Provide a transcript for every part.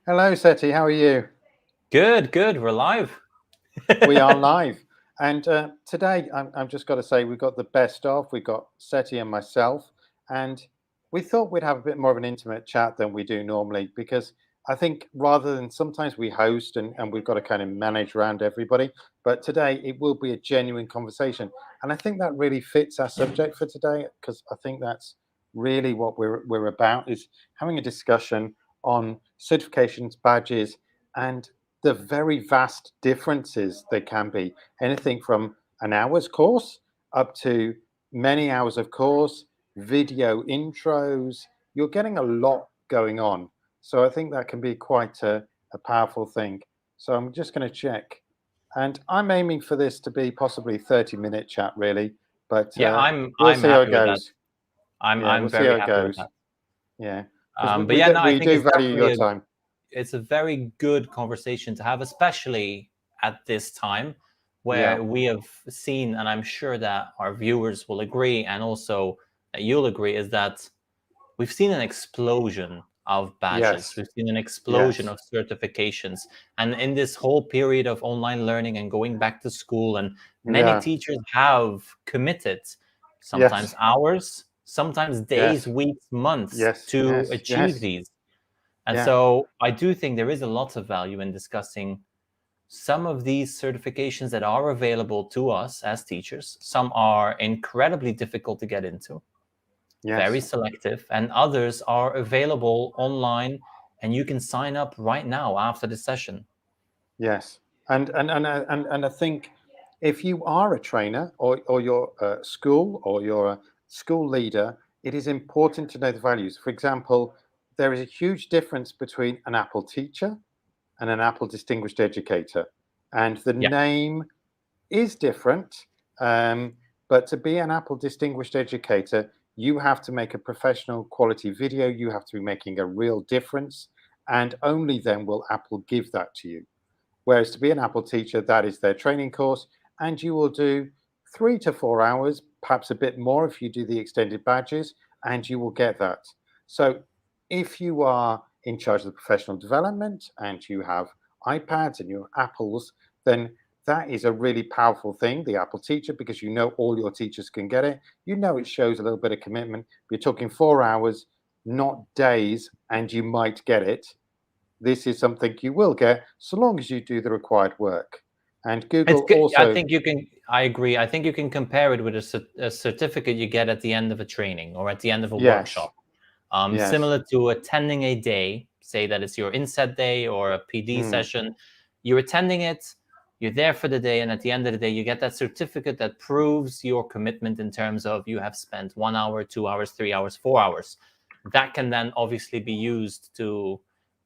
Hello, Seti. How are you? Good, good. We're live. We are live. And today, I've just got to say, we've got the best of. We've got Seti and myself. And we thought we'd have a bit more of an intimate chat than we do normally, because I think rather than sometimes we host and we've got to kind of manage around everybody, but today it will be a genuine conversation. And I think that really fits our subject for today, because I think that's really what we're about, is having a discussion on certifications, badges, and the very vast differences there can be. Anything from an hour's course up to many hours of course, video intros. You're getting a lot going on. So I think that can be quite a powerful thing. So I'm just going to check. And I'm aiming for this to be possibly 30-minute chat, really. But Yeah, I'm we'll I'm see how it happy with that. goes. I'm Yeah, I'm we'll see very how it happy with goes. that. Yeah, because But yeah, no, I we think do it's value your definitely time. it's a very good conversation to have, especially at this time Yeah. where we have seen, and I'm sure that our viewers will agree, and also that you'll agree, is that we've seen an explosion of badges. Yes. We've seen an explosion Yes. of certifications. And in this whole period of online learning and going back to school, and many Yeah. teachers have committed Yes. sometimes hours, sometimes days, Yes. weeks, months Yes. to Yes. achieve Yes. these. And Yeah. so I do think there is a lot of value in discussing some of these certifications that are available to us as teachers. Some are incredibly difficult to get into, very Yes. selective, and others are available online and you can sign up right now after the session. Yes. And I think if you are a trainer or you're a school or you're a school leader, it is important to know the values. For example, there is a huge difference between an Apple teacher and an Apple distinguished educator, and the Yeah, name is different. Um, but to be an Apple distinguished educator, you have to make a professional quality video. You have to be making a real difference, and only then will Apple give that to you. Whereas to be an Apple teacher, that is their training course, and you will do 3 to 4 hours, perhaps a bit more if you do the extended badges, and you will get that. So if you are in charge of the professional development and you have iPads and your Apples, then that is a really powerful thing, the Apple teacher, because you know all your teachers can get it. You know it shows a little bit of commitment. You're talking 4 hours, not days, and you might get it. This is something you will get so long as you do the required work. And it's Google good. I also, think you can. I agree. I think you can compare it with a certificate you get at the end of a training or at the end of a yes, workshop. yes, Similar to attending a day, say that it's your inset day or a PD mm, session, you're attending it, you're there for the day, and at the end of the day, you get that certificate that proves your commitment in terms of you have spent 1 hour, 2 hours, 3 hours, 4 hours. That can then obviously be used to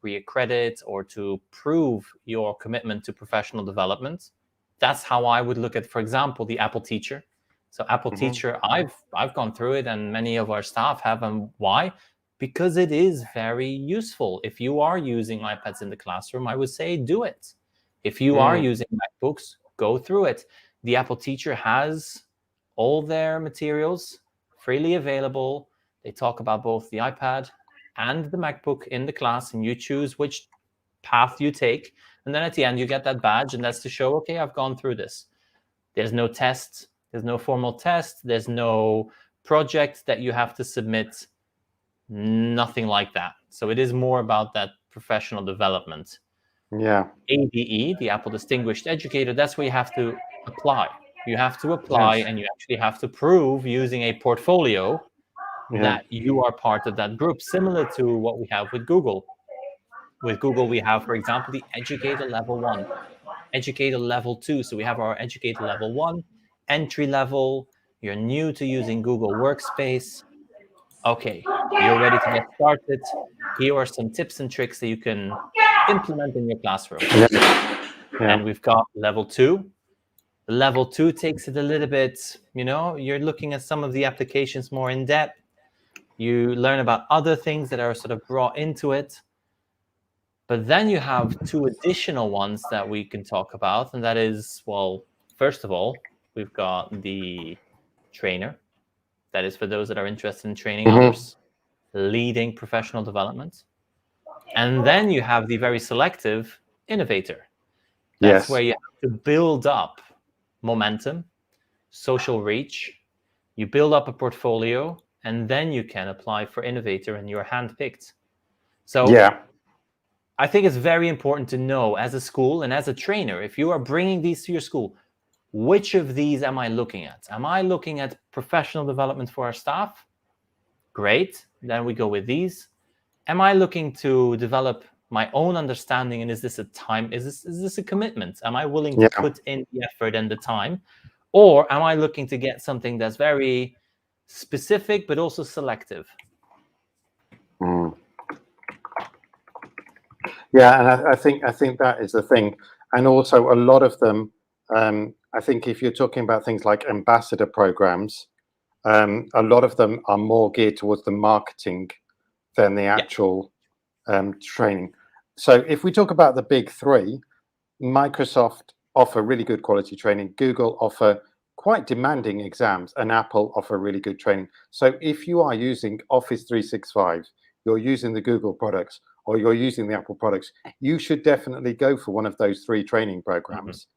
reaccredit or to prove your commitment to professional development. That's how I would look at, for example, the Apple Teacher. So Apple mhm, Teacher, I've gone through it, and many of our staff have. And why? Because it is very useful. If you are using iPads in the classroom, I would say do it. If you are mm, using MacBooks, go through it. The Apple Teacher has all their materials freely available. They talk about both the iPad and the MacBook in the class, and you choose which path you take. And then at the end, you get that badge, and that's to show, okay, I've gone through this. There's no test, there's no formal test, there's no project that you have to submit, nothing like that. So it is more about that professional development. yeah, ADE, the Apple Distinguished Educator, that's where you have to apply. You have to apply yes, and you actually have to prove using a portfolio yeah, that you are part of that group, similar to what we have with Google. With Google, we have, for example, the Educator Level 1, Educator Level 2. So we have our Educator Level 1, entry level, you're new to using Google Workspace. Okay, you're ready to get started. Here are some tips and tricks that you can implement in your classroom. yeah, yeah, And we've got level two. Level two takes it a little bit, you're looking at some of the applications more in depth. You learn about other things that are sort of brought into it. But then you have two additional ones that we can talk about. And that is, well, first of all, we've got the trainer. That is for those that are interested in training mhm, others, leading professional development. And then you have the very selective innovator. That's where Yes. you have to build up momentum, social reach, you build up a portfolio, and then you can apply for innovator and you're handpicked. So Yeah. I think it's very important to know as a school and as a trainer, if you are bringing these to your school, which of these am I looking at? Am I looking at professional development for our staff? Great, then we go with these. Am I looking to develop my own understanding, and is this a commitment? Am I willing to Yeah. put in the effort and the time? Or am I looking to get something that's very specific but also selective? Mm. Yeah, and I think that is the thing, and also a lot of them. I think if you're talking about things like ambassador programs, a lot of them are more geared towards the marketing than the Yeah. actual training. So if we talk about the big three, Microsoft offer really good quality training. Google offer quite demanding exams, and Apple offer really good training. So if you are using Office 365, you're using the Google products, or you're using the Apple products, you should definitely go for one of those three training Mhm. programs.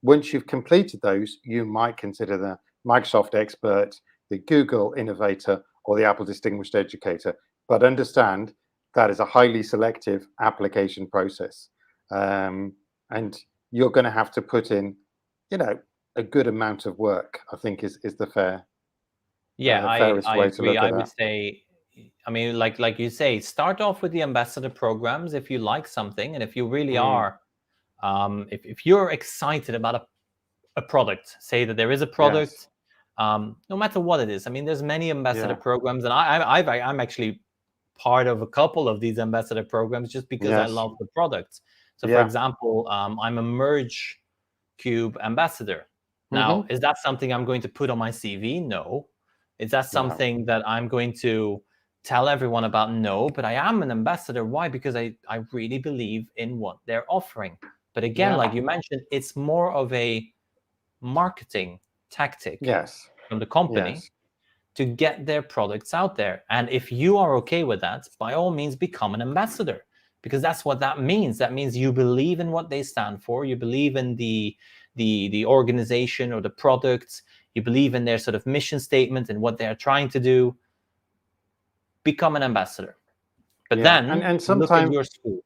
Once you've completed those, you might consider the Microsoft Expert, the Google Innovator, or the Apple Distinguished Educator. But understand that is a highly selective application process. And you're going to have to put in, you know, a good amount of work. I think is the Yeah, fairest I way to agree. look I at would that. say, I mean, like you say, start off with the ambassador programs if you like something, and if you really Mm, are, if you're excited about a product, say that there is a yes. product, no matter what it is. I mean, there's many ambassador Yeah. programs, and I'm actually part of a couple of these ambassador programs just because I Yes. love the product. So, for Yeah. example, I'm a Merge Cube ambassador. Now, Hmm. is that something I'm going to put on my CV? No. Is that No. something that I'm going to tell everyone about? No. But I am an ambassador. Why? Because I really believe in what they're offering. But again, Yeah. like you mentioned, it's more of a marketing tactic Yes. from the company Yes. to get their products out there. And if you are okay with that, by all means, become an ambassador, because that's what that means. That means you believe in what they stand for. You believe in the organization or the products. You believe in their sort of mission statement and what they're trying to do. Become an ambassador. But Yeah. then And look at sometimes, your school.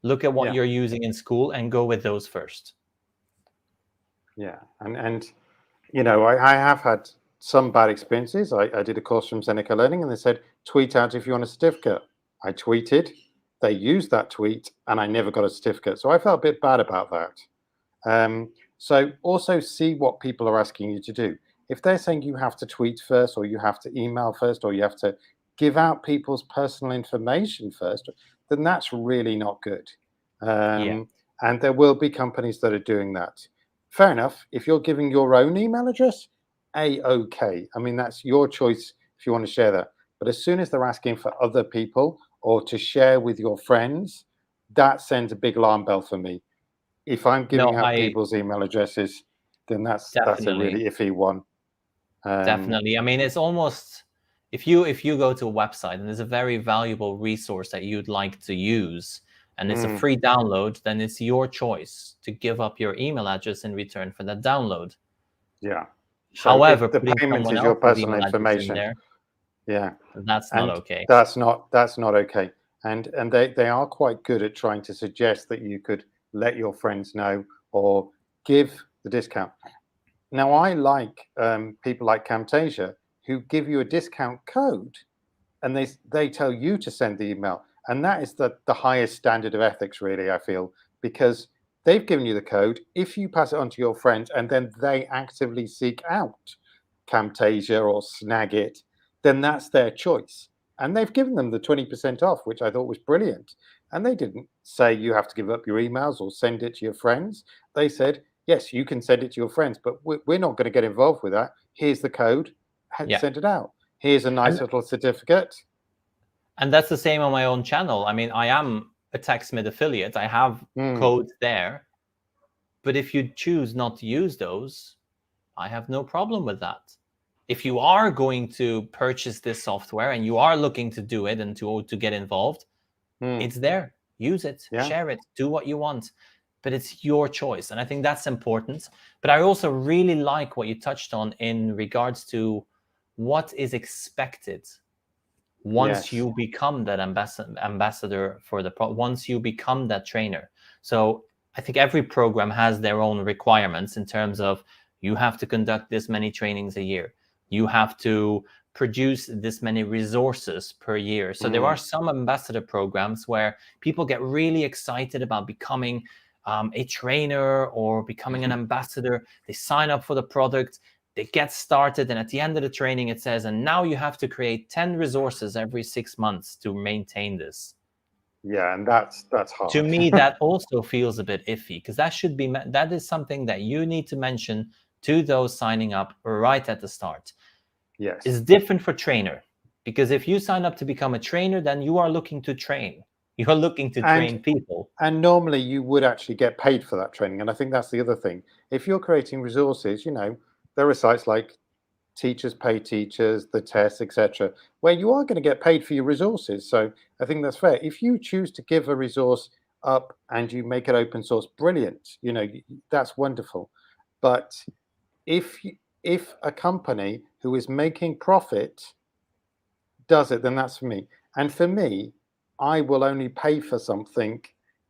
Look at what yeah. you're using in school and go with those first. Yeah. And I have had some bad experiences. I did a course from Seneca Learning, and they said tweet out if you want a certificate. I tweeted, they used that tweet, and I never got a certificate. So I felt a bit bad about that. So also see what people are asking you to do. If they're saying you have to tweet first, or you have to email first, or you have to give out people's personal information first, then that's really not good. Yeah. And there will be companies that are doing that. Fair enough. If you're giving your own email address, okay. I mean, that's your choice if you want to share that. But as soon as they're asking for other people or to share with your friends, that sends a big alarm bell for me. If I'm No, giving out I people's email addresses, then that's a definitely. really iffy one. Um, Definitely. I mean, it's almost if you go to a website and there's a very valuable resource that you'd like to use and it's a mm, free download, then it's your choice to give up your email address in return for that download. yeah. So However, if the putting payment someone is your else's personal email address in information, there, yeah, that's not and okay. that's not okay. And they are quite good at trying to suggest that you could let your friends know or give the discount. Now I like people like Camtasia who give you a discount code, and they tell you to send the email, and that is the highest standard of ethics, really, I feel, because they've given you the code. If you pass it on to your friends and then they actively seek out Camtasia or Snagit, then that's their choice, and they've given them the 20% off, which I thought was brilliant. And they didn't say you have to give up your emails or send it to your friends. They said, yes, you can send it to your friends, but we're not going to get involved with that. Here's the code, Yeah. send it out. Here's a nice And little certificate. and that's the same on my own channel. I mean, I am a TechSmith affiliate. I have Mm, codes there, but if you choose not to use those, I have no problem with that. If you are going to purchase this software and you are looking to do it and to get involved, It's there. Use it, Yeah. share it, do what you want, but it's your choice. And I think that's important. But I also really like what you touched on in regards to what is expected once Yes. you become that ambassador for the once you become that trainer. So I think every program has their own requirements in terms of you have to conduct this many trainings a year, you have to produce this many resources per year. So there are some ambassador programs where people get really excited about becoming a trainer or becoming an ambassador. They sign up for the product, they get started, and at the end of the training it says, and now you have to create 10 resources every 6 months to maintain this. Yeah, and that's To hard. me, that also feels a bit iffy, because that is something that you need to mention to those signing up right at the start. Yes. It's different for trainer, because if you sign up to become a trainer, then you are looking to train. You're looking to And train people. and normally you would actually get paid for that training. And I think that's the other thing. If you're creating resources, there are sites like Teachers Pay Teachers, the tests, etc., where you are going to get paid for your resources. So I think that's fair. If you choose to give a resource up and you make it open source, brilliant. That's wonderful. But if a company who is making profit does it, then that's for me. And for me, I will only pay for something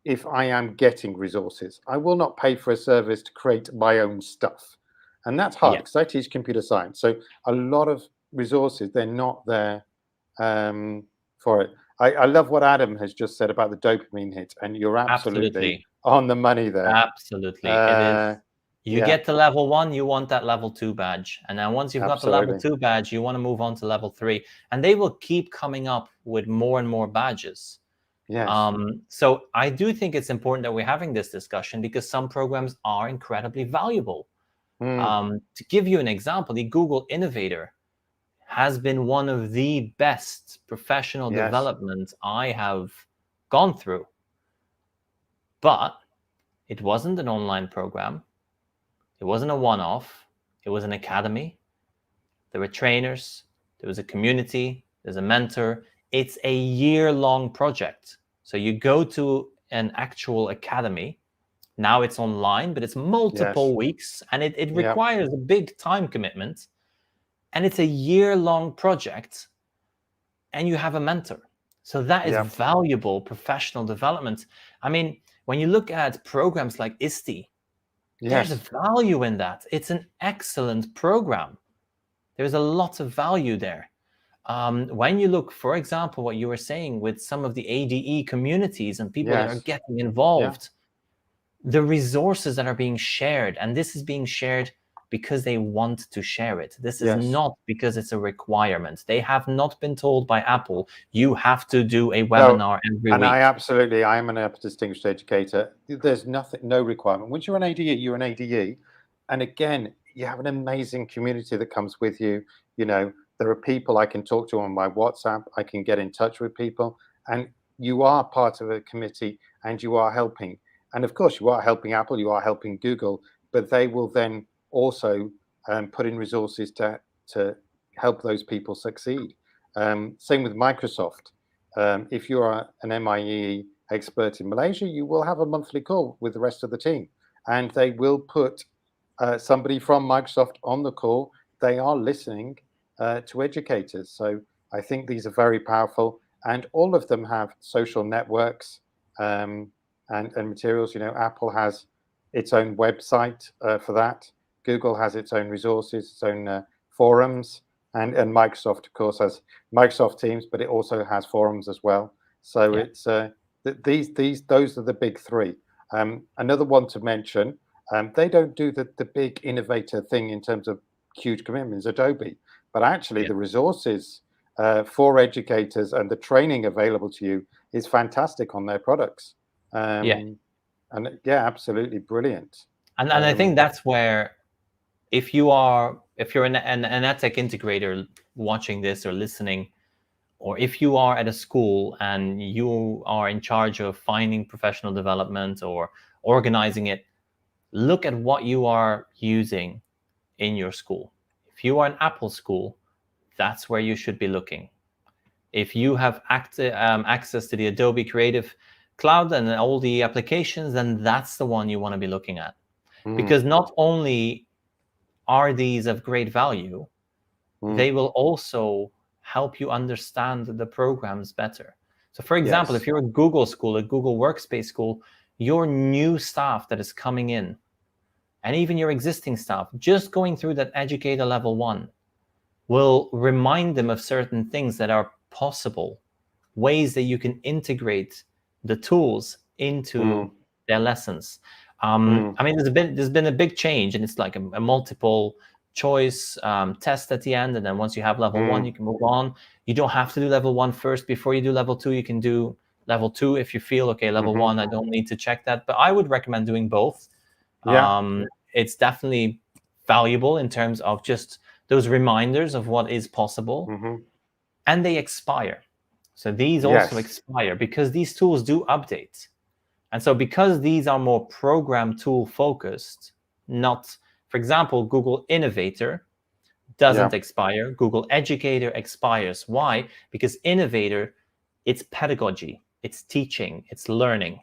if I am getting resources. I will not pay for a service to create my own stuff. And that's hard Yeah, because I teach computer science. So a lot of resources, they're not there for it. I love what Adam has just said about the dopamine hit, and you're absolutely absolutely. on the money there. Absolutely. It is. Uh, You yeah, get to level 1, you want that level 2 badge. And then once you've got the level absolutely. 2 badge, you want to move on to level 3. And they will keep coming up with more and more badges. Yes. So I do think it's important that we're having this discussion, because some programs are incredibly valuable. Mm, To give you an example, the Google Innovator has been one of the best professional yes. developments I have gone through. But it wasn't an online program. It wasn't a one-off. It was an academy. There were trainers. There was a community. There's a mentor. It's a year-long project. So you go to an actual academy. Now it's online, but it's Yes. multiple weeks, and it Yeah. requires a big time commitment. And it's a year-long project, and you have a mentor. So that is Yeah. valuable professional development. I mean, when you look at programs like ISTE, there's a Yes. value in that. It's an excellent program. There's a lot of value there. When you look, for example, what you were saying with some of the ADE communities and people that are Yes. getting Yeah. involved, the resources that are being shared, and this is being shared because they want to share it. This is Yes. not because it's a requirement. They have not been told by Apple, you have to do a No, webinar every and week. I am a distinguished educator. There's nothing, no requirement. Once you're an ADE, you're an ADE. And again, you have an amazing community that comes with you. There are people I can talk to on my WhatsApp. I can get in touch with people, and you are part of a committee, and you are helping. And of course, you are helping Apple, you are helping Google, but they will then also put in resources to help those people succeed. Same with Microsoft. If you are an MIE expert in Malaysia, you will have a monthly call with the rest of the team, and they will put somebody from Microsoft on the call. They are listening to educators. So I think these are very powerful, and all of them have social networks and materials. Apple has its own website for that. Google has its own resources, its own forums, and Microsoft, of course, has Microsoft Teams, but it also has forums as well. So Yeah. it's those are the big three. Another one to mention, they don't do the big innovator thing in terms of huge commitments, Adobe, but actually Yeah. the resources for educators and the training available to you is fantastic on their products. Yeah. And yeah, absolutely brilliant. And I Um, think that's where, if you're an edtech integrator watching this or listening, or if you are at a school and you are in charge of finding professional development or organizing it, look at what you are using in your school. If you are an Apple school, that's where you should be looking. If you have access to the Adobe Creative Cloud and all the applications, then that's the one you want to be looking at. Because not only are these of great value, they will also help you understand the programs better. So for example, if you're a Google school, a Google Workspace school, your new staff that is coming in, and even your existing staff, just going through that Educator Level 1 will remind them of certain things that are possible, ways that you can integrate the tools into their lessons. I mean, there's been a big change, and it's like a multiple choice test at the end, and then once you have level 1, you can move on. You don't have to do level 1 first before you do level 2. You can do level 2 if you feel, okay, level 1, I don't need to check that. But I would recommend doing both. It's definitely valuable in terms of just those reminders of what is possible, and they expire. So these also expire because these tools do update. And so because these are more program tool focused, not, for example, Google Innovator doesn't expire. Google Educator expires. Why? Because Innovator, it's pedagogy, it's teaching, it's learning.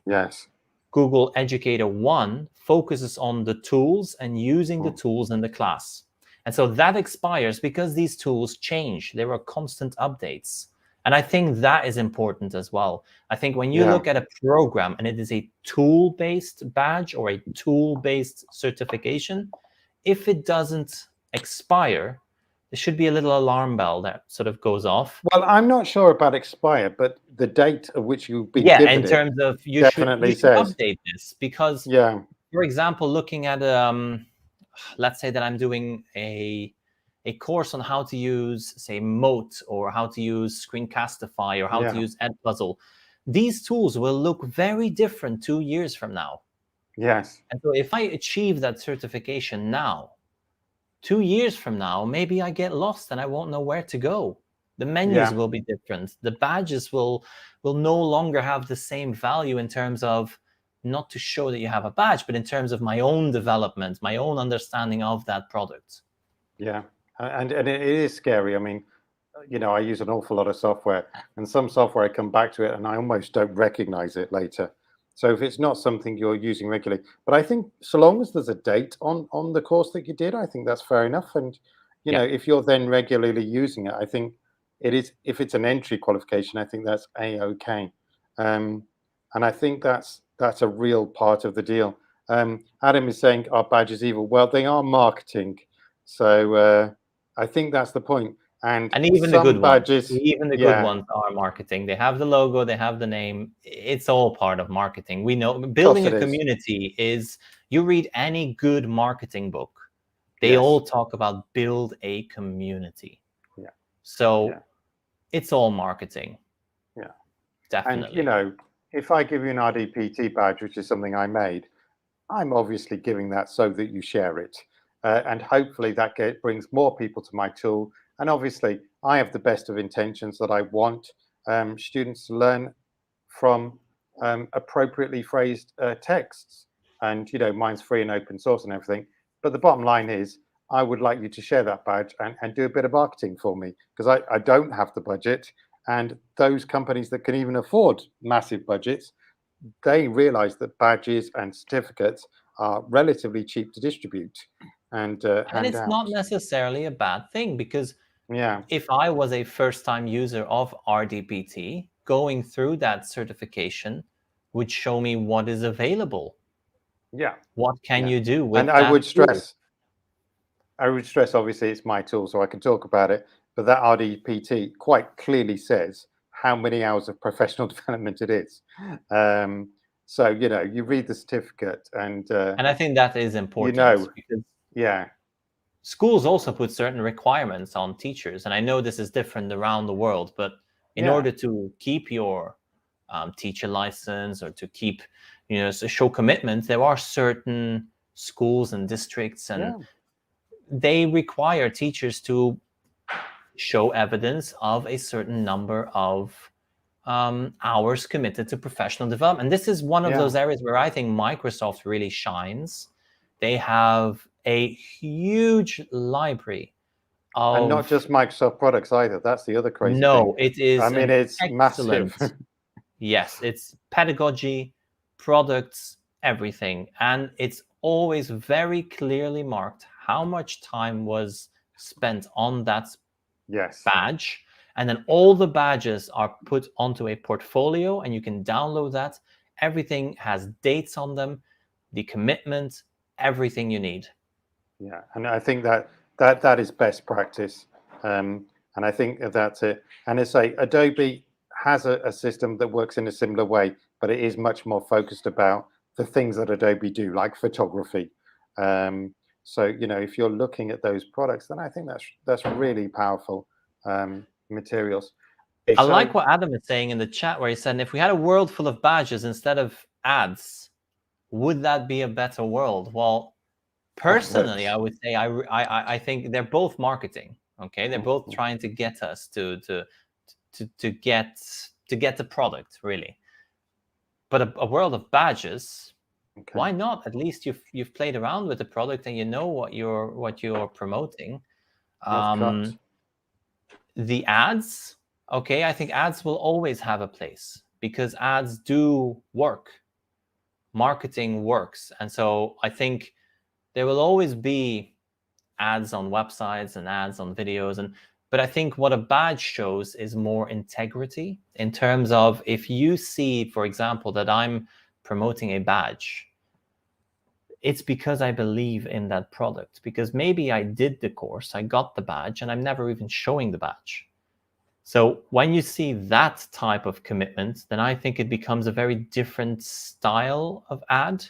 Google Educator 1 focuses on the tools and using the tools in the class. And so that expires because these tools change. There are constant updates. And I think that is important as well. I think when you look at a program and it is a tool-based badge or a tool-based certification, if it doesn't expire, there should be a little alarm bell that sort of goes off. Well, I'm not sure about expire, but the date at which you've been given in terms of you should update this because, for example, looking at let's say that I'm doing a course on how to use, say, Mote, or how to use Screencastify, or how to use Edpuzzle. These tools will look very different 2 years from now. And so if I achieve that certification now, 2 years from now, maybe I get lost and I won't know where to go. The menus will be different. The badges will no longer have the same value in terms of not to show that you have a badge, but in terms of my own development, my own understanding of that product. And it is scary. I mean, I use an awful lot of software, and some software I come back to it and I almost don't recognize it later. So if it's not something you're using regularly, but I think so long as there's a date on the course that you did, I think that's fair enough. And if you're then regularly using it, I think it is. If it's an entry qualification, I think that's a-okay. And I think that's a real part of the deal. Adam is saying our badge is evil. Well, they are marketing, so I think that's the point. And even the good badges, even the good ones are marketing. They have the logo, they have the name. It's all part of marketing. We know building a community is. You read any good marketing book, they all talk about build a community. So it's all marketing. Definitely. And if I give you an RDPT badge, which is something I made, I'm obviously giving that so that you share it, and hopefully that brings more people to my tool. And obviously, I have the best of intentions that I want students to learn from appropriately phrased texts. And, mine's free and open source and everything. But the bottom line is, I would like you to share that badge and do a bit of marketing for me, because I don't have the budget. And those companies that can even afford massive budgets, they realize that badges and certificates are relatively cheap to distribute. And it's not necessarily a bad thing, because if I was a first-time user of RDPT, going through that certification would show me what is available. What can you do with that? And I would stress, obviously, it's my tool, so I can talk about it. But that RDPT quite clearly says how many hours of professional development it is. So you read the certificate, and I think that is important. Because schools also put certain requirements on teachers, and I know this is different around the world, but in order to keep your teacher license, or to keep, show commitment, there are certain schools and districts, and they require teachers to show evidence of a certain number of hours committed to professional development. And this is one of those areas where I think Microsoft really shines. They have a huge library And not of just Microsoft products either. That's the other crazy thing. no, it I is mean, an it's massive. excellent. Yes, it's pedagogy, products, everything. And it's always very clearly marked how much time was spent on that Yes. badge. And then all the badges are put onto a portfolio and you can download that. Everything has dates on them, the commitment, everything you need. Yeah, and I think that is best practice, and I think that's it. And it's Adobe has a system that works in a similar way, but it is much more focused about the things that Adobe do, like photography. So if you're looking at those products, then I think that's really powerful materials. I So like what Adam is saying in the chat where he said, if we had a world full of badges instead of ads, would that be a better world? Well, personally, I would say I think they're both marketing. Okay, they're both trying to get us to get the product really. But a world of badges, okay. why not? At least you've played around with the product and you know what you're promoting. The ads, okay, I think ads will always have a place because ads do work. Marketing works, and so I think there will always be ads on websites and ads on videos, but I think what a badge shows is more integrity in terms of if you see, for example, that I'm promoting a badge, it's because I believe in that product, because maybe I did the course, I got the badge, and I'm never even showing the badge. So when you see that type of commitment, then I think it becomes a very different style of ad.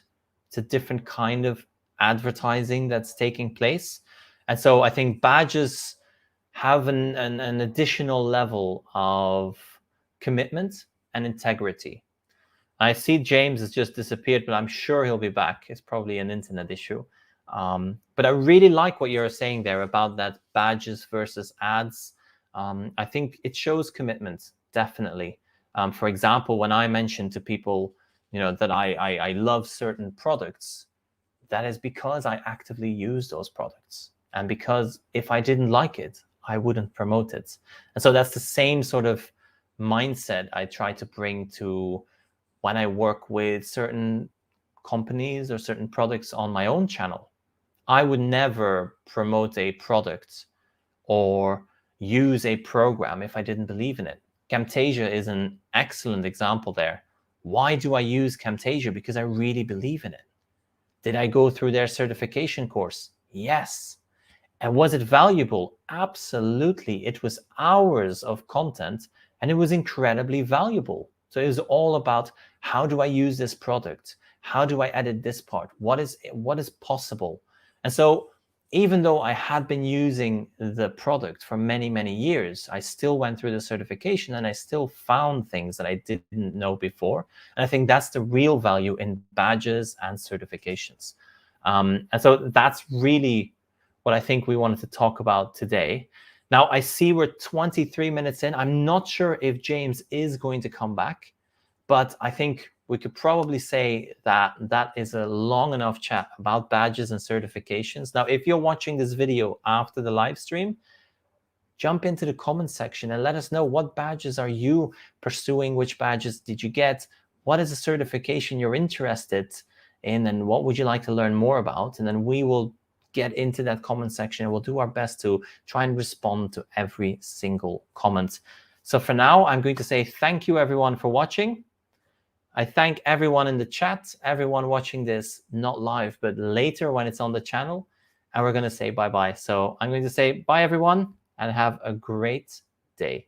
It's a different kind of advertising that's taking place. And so I think badges have an additional level of commitment and integrity. I see James has just disappeared, but I'm sure he'll be back. It's probably an internet issue. But I really like what you're saying there about that badges versus ads. I think it shows commitment, definitely. For example, when I mention to people, that I love certain products, that is because I actively use those products. And because if I didn't like it, I wouldn't promote it. And so that's the same sort of mindset I try to bring to when I work with certain companies or certain products on my own channel. I would never promote a product or use a program if I didn't believe in it. Camtasia is an excellent example there. Why do I use Camtasia? Because I really believe in it. Did I go through their certification course? Yes. And was it valuable? Absolutely. It was hours of content and it was incredibly valuable. So it was all about how do I use this product? How do I edit this part? What is possible? And so even though I had been using the product for many, many years, I still went through the certification and I still found things that I didn't know before. And I think that's the real value in badges and certifications. And so that's really what I think we wanted to talk about today. Now, I see we're 23 minutes in. I'm not sure if James is going to come back, but I think we could probably say that that is a long enough chat about badges and certifications. Now, if you're watching this video after the live stream, jump into the comment section and let us know what badges are you pursuing, which badges did you get, what is a certification you're interested in, and what would you like to learn more about, and then we will get into that comment section and we'll do our best to try and respond to every single comment. So for now, I'm going to say thank you everyone for watching. I thank everyone in the chat, everyone watching this, not live, but later when it's on the channel. And we're going to say bye-bye. So I'm going to say bye, everyone, and have a great day.